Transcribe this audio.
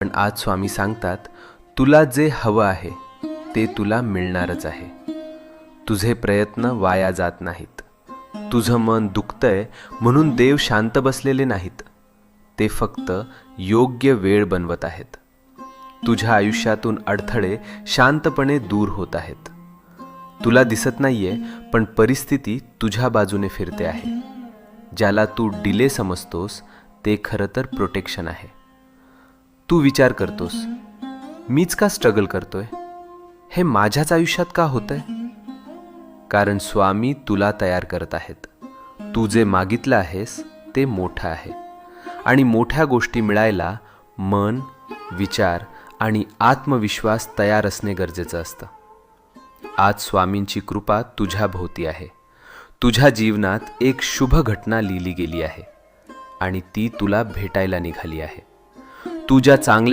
पण आज स्वामी सांगतात, तुला जे हवं आहे ते तुला मिळणारच आहे. तुझे प्रयत्न वाया जात नाहीत. तुझं मन दुखतंय म्हणून देव शांत बसलेले नाहीत. ते फक्त योग्य वेळ बनवत आहेत. तुझ्या आयुष्यातून अडथळे शांतपणे दूर होत आहेत. तुला दिसत नाहीये, पण परिस्थिती तुझ्या बाजूने फिरते आहे. ज्याला तू डिले समजतोस ते खरं तर प्रोटेक्शन आहे. तू विचार करतोस, मीच का स्ट्रगल करतोय, हे माझ्याच आयुष्यात का होतंय? कारण स्वामी तुला तयार करत आहेत. तू जे मागितलं आहेस ते मोठं आहे, आणि मोठ्या गोष्टी मिळायला मन, विचार आणि आत्मविश्वास तयार असणे गरजेचं असतं. आज स्वामींची कृपा तुझ्या भोवती आहे. तुझ्या जीवनात एक शुभ घटना लिहिली गेली आहे आणि ती तुला भेटायला निघाली आहे. तू ज्या चांगल्या